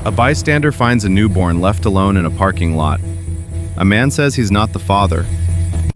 A bystander finds a newborn left alone in a parking lot. A man says he's not the father.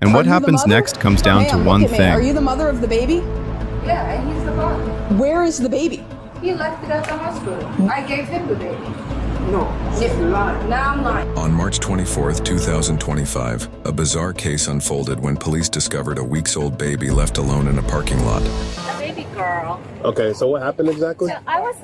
And what happens next comes down to one thing. Are you the mother of the baby? Yeah, and he's the father. Where is the baby? He left it at the hospital. I gave him the baby. No, she's lying. Now I'm lying. On March 24th, 2025, a bizarre case unfolded when police discovered a weeks-old baby left alone in a parking lot. A baby girl. Okay, so what happened exactly? So I was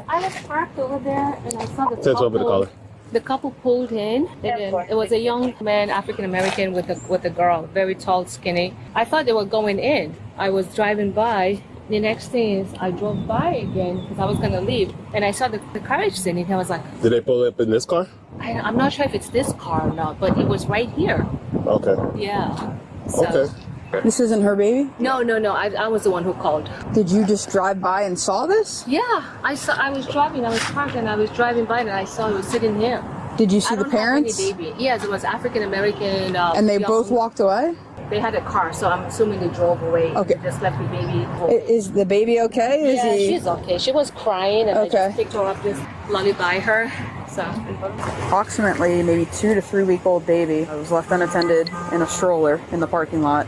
parked over there and I saw the Take over the collar. The couple pulled in. It was a young man, African American, with a girl, very tall, skinny. I thought they were going in. I was driving by. The next thing is I drove by again because I was going to leave. And I saw the carriage sitting. I was like... Did they pull up in this car? I'm not sure if it's this car or not, but it was right here. Okay. Yeah. So, Okay. This isn't her baby? No. I was the one who called. Did you just drive by and saw this? Yeah. I was driving. I was parked and I was driving by and I saw it was sitting here. Did you see the parents? I don't have any baby. Yes, it was African American. And they both walked away? They had a car, so I'm assuming they drove away. Okay. Just left the baby home. Is the baby okay? Yeah, she's okay. She was crying, and I Okay. just picked her up, just lullaby her. So. Approximately maybe 2 to 3 week old baby was left unattended in a stroller in the parking lot.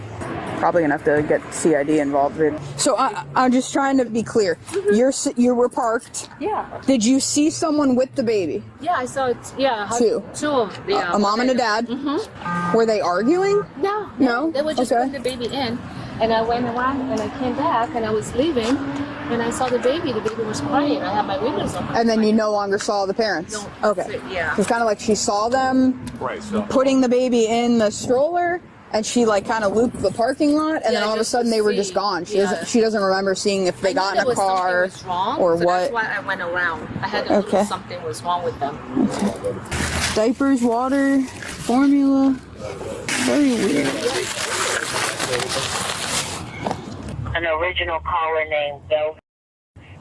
Probably gonna have to get CID involved. So I'm just trying to be clear. You were parked. Yeah. Did you see someone with the baby? Yeah, I saw it. Yeah. Two. Two of them. A mom and a dad. Mm-hmm. Were they arguing? No. No? They were just Okay. putting the baby in, and I went around and I came back and I was leaving, and I saw the baby. The baby was crying. I had my windows open. And then you no longer saw the parents? No. Okay. Yeah. It's kind of like she saw them putting the baby in the stroller, and she like kind of looped the parking lot, and then all of a sudden they were just gone. She doesn't remember seeing if they got in a car or so what. That's why I went around. I had to know something was wrong with them. Diapers, water, formula. Very weird. An original caller named Bill.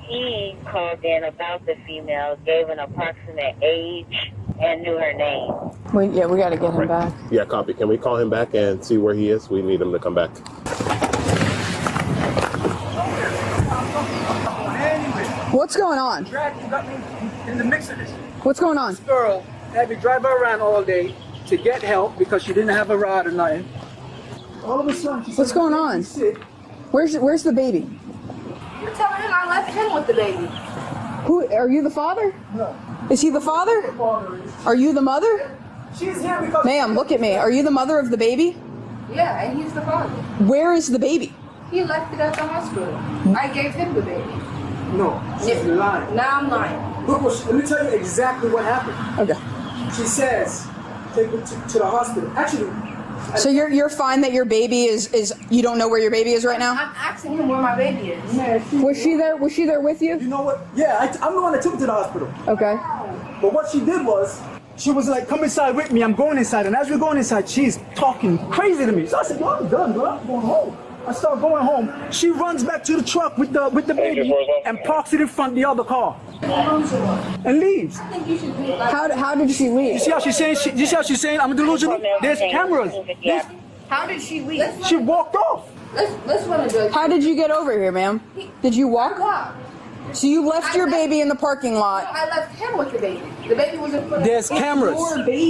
He called in about the female, gave an approximate age, and knew her name. We got to get him back. Yeah, copy. Can we call him back and see where he is? We need him to come back. What's going on? You got me in the mix of this. What's going on? This girl had me drive her around all day to get help because she didn't have a ride or nothing. All of a sudden, she said, What's going on? Where's the baby? You're telling him I left him with the baby. Who are you? The father? No. Is he the father? The father is. Are you the mother? She's here because. Ma'am, look at me. Are you the mother of the baby? Yeah, and he's the father. Where is the baby? He left it at the hospital. I gave him the baby. No, she's lying. Now I'm lying. Look, let me tell you exactly what happened. Okay. She says, take her to the hospital. Actually. So you're fine that your baby is you don't know where your baby is right now? I'm asking him where my baby is. Man, Was she there? Was she there with you? You know what? Yeah, I'm the one that took her to the hospital. Okay. But what she did was, she was like, come inside with me. I'm going inside. And as we're going inside, she's talking crazy to me. So I said, well, I'm done, girl. I'm going home. I start going home. She runs back to the truck with the baby and parks it in front of the other car and leaves. I think you should do it like How did she leave? You see how she's saying? You see how she's saying? I'm delusional. There's cameras. How did she leave? She walked off. Let's run a drug. How did you get over here, ma'am? Did you walk? Walk. So you left your baby in the parking lot. I left him with the baby. The baby was in front of There's cameras.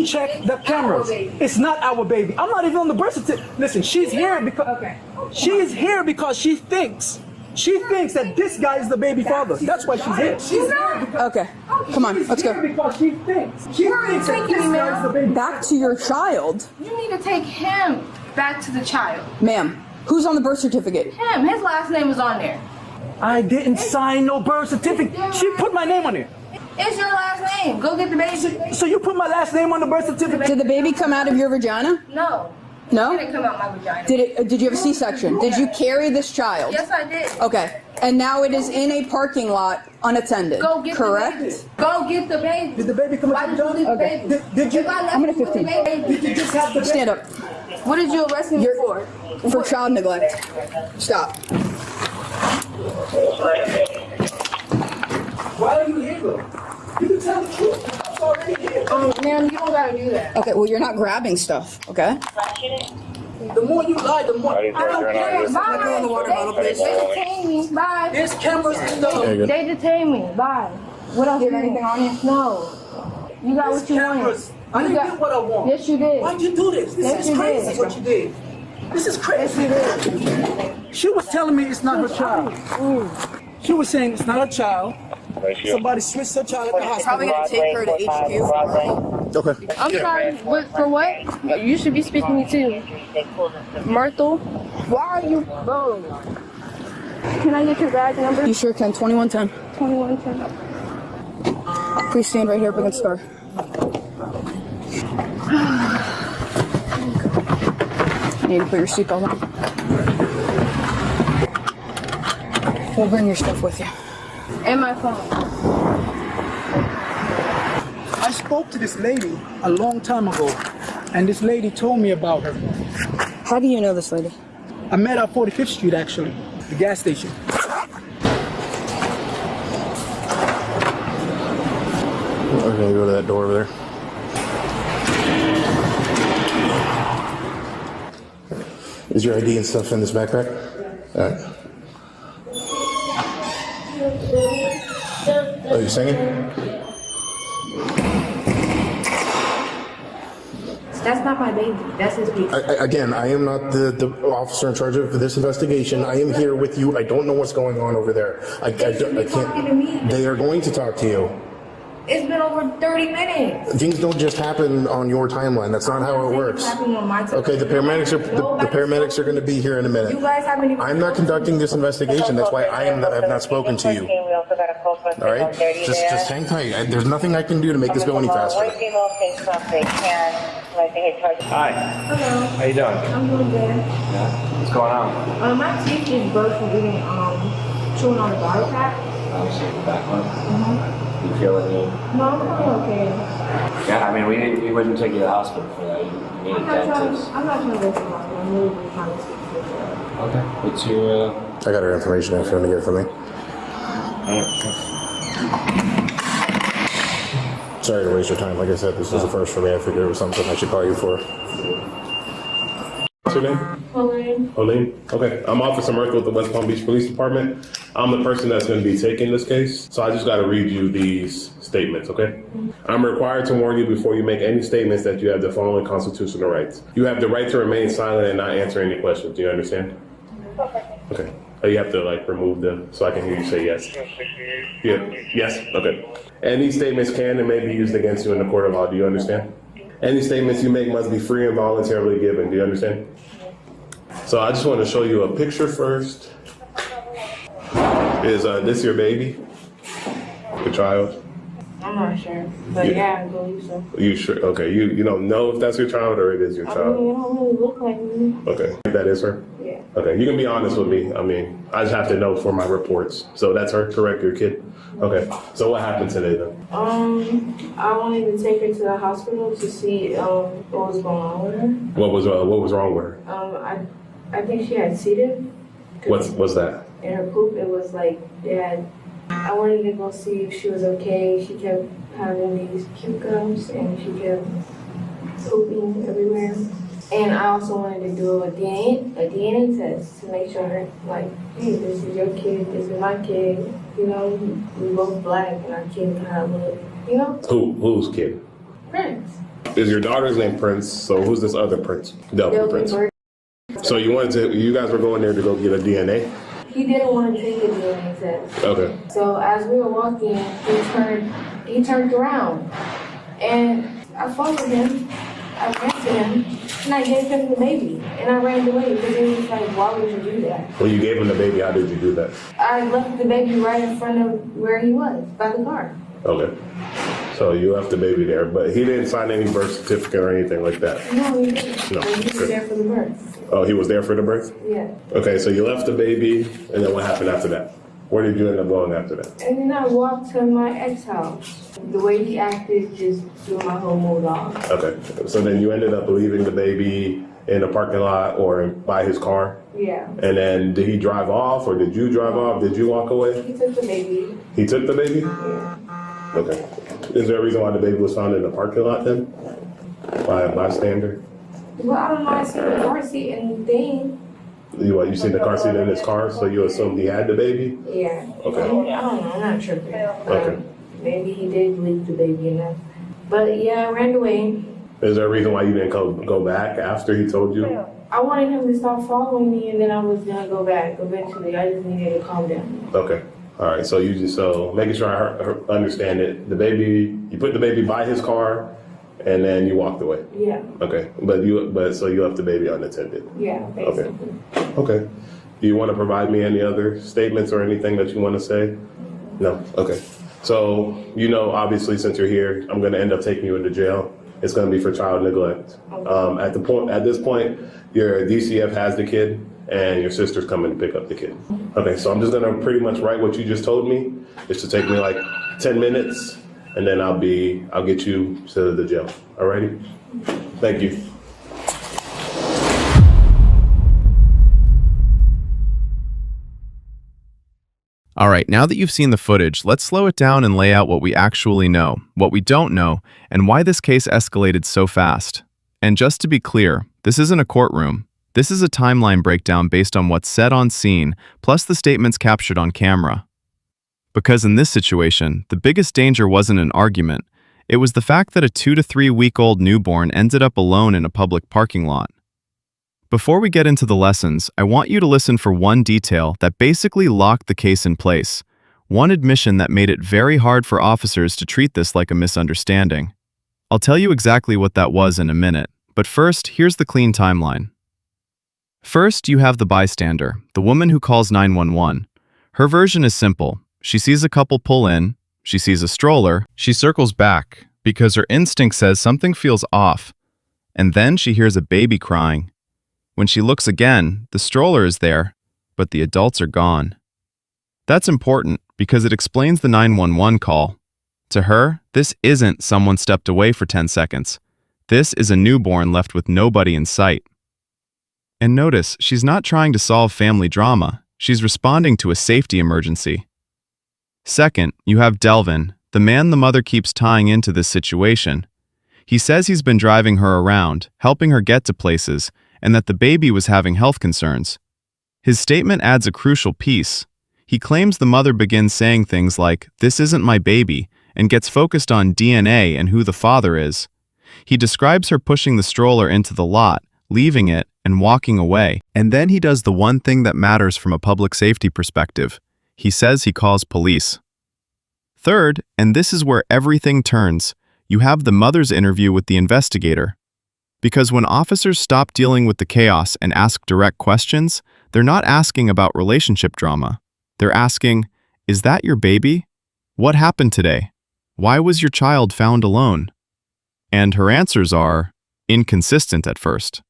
Check the cameras. It's not our baby. I'm not even on the birth certificate. Listen, she's here because she's here because she thinks that this guy is the baby father. That's why she's here. She's here because, Okay. Come on, let's go. because she thinks that this guy is the baby. Back to your child. You need to take him back to the child. Ma'am, who's on the birth certificate? Him. His last name is on there. I didn't sign no birth certificate. She put my name on it. It's your last name. Go get the baby. So you put my last name on the birth certificate? Did the baby come out of your vagina? No. No? It didn't come out my vagina. Did you have a C-section? Did you carry this child? Yes, I did. Okay. And now it is in a parking lot unattended. Go get correct? the baby. Go get the baby. Did the baby come Why out did the you leave the Okay. baby? Did you? If I left I'm gonna you with the 15. baby, Did you just have the baby? Stand up. what did you arrest me for? For child neglect. Stop. Why are you here, though? You can tell the truth. It's already here. Ma'am, you don't gotta do that. Okay, well, you're not grabbing stuff, okay? The more you lie, the more. I don't care. Bye. Let go of the water bottle, please. They detained me. Bye. There's cameras in the. They detained me. Bye. What else? Do you have anything on you? No. You got There's what you cameras. wanted. I didn't got- get what I want. Yes, you did. Why'd you do this? This Yes, is you crazy did. what you did. This is crazy. She was telling me it's not her child. She was saying it's not her child. Somebody switched her child at the hospital. Probably gonna take her to HQ. Okay. I'm sorry, for what? You should be speaking to Myrtle. Why are you? Bro. Can I get your badge number? You sure can. 2110. 2110. Please stand right here up against the car. You need to put your seatbelt on. We'll bring your stuff with you. And my phone. I spoke to this lady a long time ago, and this lady told me about her. How do you know this lady? I met her at 45th Street, actually, the gas station. We're gonna go to that door over there. Is your ID and stuff in this backpack? All right. Oh, you singing? That's not my baby. That's his baby. Again, I am not the officer in charge of this investigation. I am here with you. I don't know what's going on over there. I Talking to me. can't. They are going to talk to you. It's been over 30 minutes. Things don't just happen on your timeline. That's not how it works. It's happening on my time. Okay, the paramedics are going to be here in a minute. You guys haven't even. I'm not conducting this investigation. That's why I have not spoken to you. All right, just hang tight. There's nothing I can do to make this go any faster. Hi. Hello. How you doing? I'm doing good. Yeah. What's going on? My teeth just burst from eating, chewing on the Bodycam. Obviously, the back one. You feel any? No, I'm feeling okay. Yeah, I mean, we wouldn't take you to the hospital for that. You need a dentist. I'm not trying to go to the hospital. I'm really trying to speak to you. Okay. What's your? I got her information if you want to get it from me. Sorry to waste your time. Like I said, this is the first for me. I figured it was something I should call you for. What's your name? Pauline. Pauline? Okay. I'm Officer Murphy with the West Palm Beach Police Department. I'm the person that's going to be taking this case. So I just got to read you these statements, okay? I'm required to warn you before you make any statements that you have the following constitutional rights. You have the right to remain silent and not answer any questions. Do you understand? Okay. Oh, you have to remove them so I can hear you say yes. Yeah. Yes? Okay. And these statements can and may be used against you in the court of law. Do you understand? Any statements you make must be free and voluntarily given. Do you understand? So I just want to show you a picture first. Is this your baby? The child? I'm not sure. But yeah, I believe so. You sure? Okay. You don't know if that's your child or it is your I child? mean, it don't really look like me. Okay. That is her? Yeah. Okay. You can be honest with me. I mean, I just have to know for my reports. So that's her, correct? Your kid? Okay. So what happened today then? I wanted to take her to the hospital to see what was going on with her. What was wrong with her? I think she had C. diff. What's that? In her poop, it was like I wanted to go see if she was okay. She kept having these puke gums and she kept pooping everywhere. And I also wanted to do a DNA test to make sure, hey, this is your kid, this is my kid. You know, we both black and our kid kind of look, you know? Whose kid? Prince. Is your daughter's name Prince? So who's this other Prince? Delvin Prince. So you guys were going there to go get a DNA? He didn't want to take a DNA test. Okay. So as we were walking, he turned around, and I followed him. I ran to him, and I gave him the baby, and I ran away because he was like, "Why would you do that?" When you gave him the baby, how did you do that? I left the baby right in front of where he was by the car. Okay. So you left the baby there, but he didn't sign any birth certificate or anything like that. No, he didn't. No. But he was there for the birth. Oh, he was there for the birth? Yeah. Okay, so you left the baby, and then what happened after that? Where did you end up going after that? And then I walked to my ex house. The way he acted just threw my whole mood off. Okay, so then you ended up leaving the baby in a parking lot or by his car? Yeah. And then did he drive off or did you drive off? Did you walk away? He took the baby. He took the baby? Yeah. Okay. Is there a reason why the baby was found in the parking lot then? By a bystander? Well, I don't know. I seen the car seat and thing. You seen the car seat in his car, so you assumed he had the baby? Yeah. Okay. I don't know. I'm not tripping. Okay. Maybe he did leave the baby in there. But yeah, I ran away. Is there a reason why you didn't go back after he told you? I wanted him to stop following me, and then I was gonna go back eventually. I just needed to calm down. Okay. All right. So making sure I understand it. The baby, you put the baby by his car, and then you walked away. Yeah. Okay. So you left the baby unattended. Yeah, basically. Okay. Do you want to provide me any other statements or anything that you want to say? No? Okay. So, obviously, since you're here, I'm going to end up taking you into jail. It's going to be for child neglect. At this point, your DCF has the kid, and your sister's coming to pick up the kid. Okay, so I'm just going to pretty much write what you just told me. It should take me like 10 minutes, and then I'll get you to the jail. Alrighty? Thank you. All right, now that you've seen the footage, let's slow it down and lay out what we actually know, what we don't know, and why this case escalated so fast. And just to be clear, this isn't a courtroom. This is a timeline breakdown based on what's said on scene, plus the statements captured on camera. Because in this situation, the biggest danger wasn't an argument. It was the fact that a 2 to 3 week old newborn ended up alone in a public parking lot. Before we get into the lessons, I want you to listen for one detail that basically locked the case in place, one admission that made it very hard for officers to treat this like a misunderstanding. I'll tell you exactly what that was in a minute, but first, here's the clean timeline. First, you have the bystander, the woman who calls 911. Her version is simple. She sees a couple pull in, she sees a stroller, she circles back because her instinct says something feels off, and then she hears a baby crying. When she looks again, the stroller is there, but the adults are gone. That's important because it explains the 911 call. To her, this isn't someone stepped away for 10 seconds. This is a newborn left with nobody in sight. And notice, she's not trying to solve family drama. She's responding to a safety emergency. Second, you have Delvin, the man the mother keeps tying into this situation. He says he's been driving her around, helping her get to places, and that the baby was having health concerns. His statement adds a crucial piece. He claims the mother begins saying things like, "This isn't my baby," and gets focused on DNA and who the father is. He describes her pushing the stroller into the lot, leaving it, and walking away. And then he does the one thing that matters from a public safety perspective. He says he calls police. Third, and this is where everything turns, you have the mother's interview with the investigator. Because when officers stop dealing with the chaos and ask direct questions, they're not asking about relationship drama. They're asking, "Is that your baby? What happened today? Why was your child found alone?" And her answers are inconsistent at first.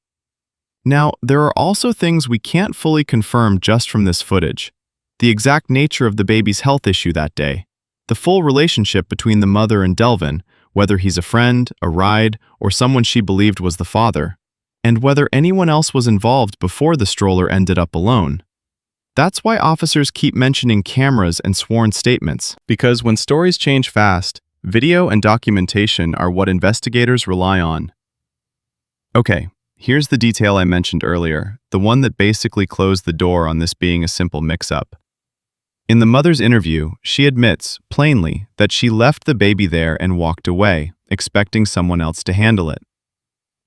Now, there are also things we can't fully confirm just from this footage. The exact nature of the baby's health issue that day, the full relationship between the mother and Delvin, whether he's a friend, a ride, or someone she believed was the father, and whether anyone else was involved before the stroller ended up alone. That's why officers keep mentioning cameras and sworn statements, because when stories change fast, video and documentation are what investigators rely on. Okay, here's the detail I mentioned earlier, the one that basically closed the door on this being a simple mix-up. In the mother's interview, she admits, plainly, that she left the baby there and walked away, expecting someone else to handle it.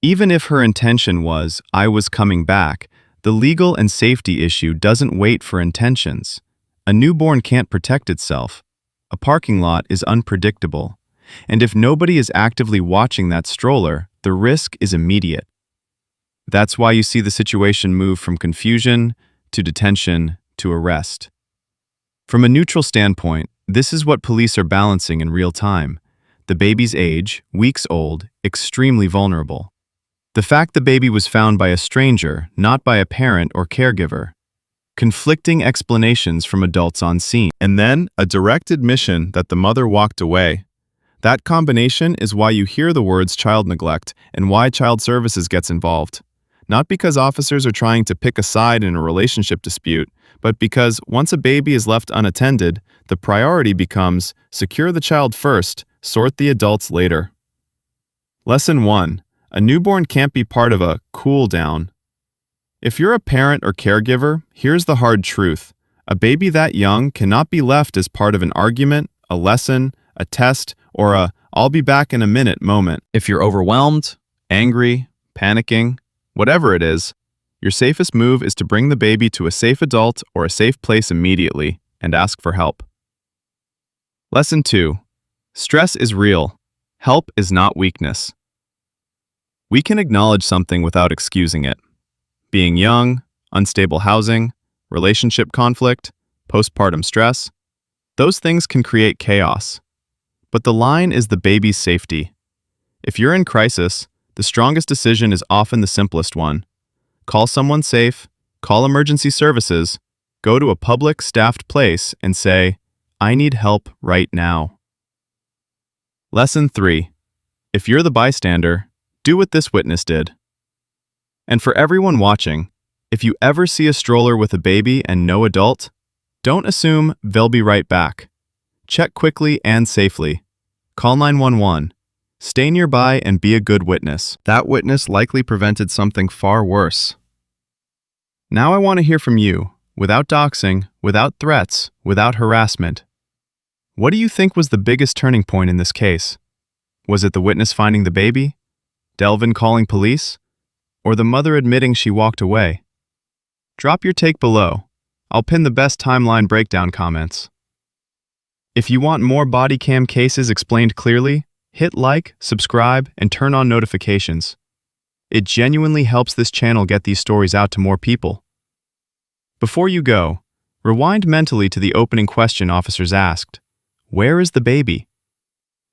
Even if her intention was, "I was coming back," the legal and safety issue doesn't wait for intentions. A newborn can't protect itself. A parking lot is unpredictable. And if nobody is actively watching that stroller, the risk is immediate. That's why you see the situation move from confusion to detention to arrest. From a neutral standpoint, this is what police are balancing in real time. The baby's age, weeks old, extremely vulnerable. The fact the baby was found by a stranger, not by a parent or caregiver. Conflicting explanations from adults on scene. And then, a direct admission that the mother walked away. That combination is why you hear the words child neglect and why child services gets involved. Not because officers are trying to pick a side in a relationship dispute, but because once a baby is left unattended, the priority becomes secure the child first, sort the adults later. Lesson 1. A newborn can't be part of a cool down. If you're a parent or caregiver, here's the hard truth. A baby that young cannot be left as part of an argument, a lesson, a test, or I'll be back in a minute moment. If you're overwhelmed, angry, panicking, whatever it is, your safest move is to bring the baby to a safe adult or a safe place immediately and ask for help. Lesson 2. Stress is real. Help is not weakness. We can acknowledge something without excusing it. Being young, unstable housing, relationship conflict, postpartum stress, those things can create chaos. But the line is the baby's safety. If you're in crisis, the strongest decision is often the simplest one. Call someone safe, call emergency services, go to a public staffed place and say, "I need help right now." Lesson 3. If you're the bystander, do what this witness did. And for everyone watching, if you ever see a stroller with a baby and no adult, don't assume they'll be right back. Check quickly and safely. Call 911. Stay nearby and be a good witness. That witness likely prevented something far worse. Now I want to hear from you, without doxing, without threats, without harassment. What do you think was the biggest turning point in this case? Was it the witness finding the baby? Delvin calling police? Or the mother admitting she walked away? Drop your take below. I'll pin the best timeline breakdown comments. If you want more Bodycam cases explained clearly, hit like, subscribe, and turn on notifications. It genuinely helps this channel get these stories out to more people. Before you go, rewind mentally to the opening question officers asked. Where is the baby?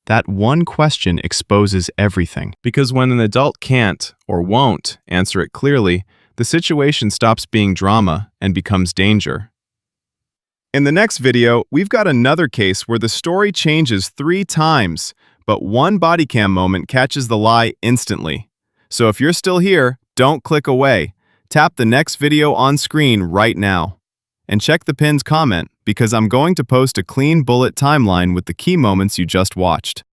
That one question exposes everything. Because when an adult can't or won't answer it clearly, the situation stops being drama and becomes danger. In the next video, we've got another case where the story changes 3 times, but one Bodycam moment catches the lie instantly. So if you're still here, don't click away. Tap the next video on screen right now. And check the pinned comment, because I'm going to post a clean bullet timeline with the key moments you just watched.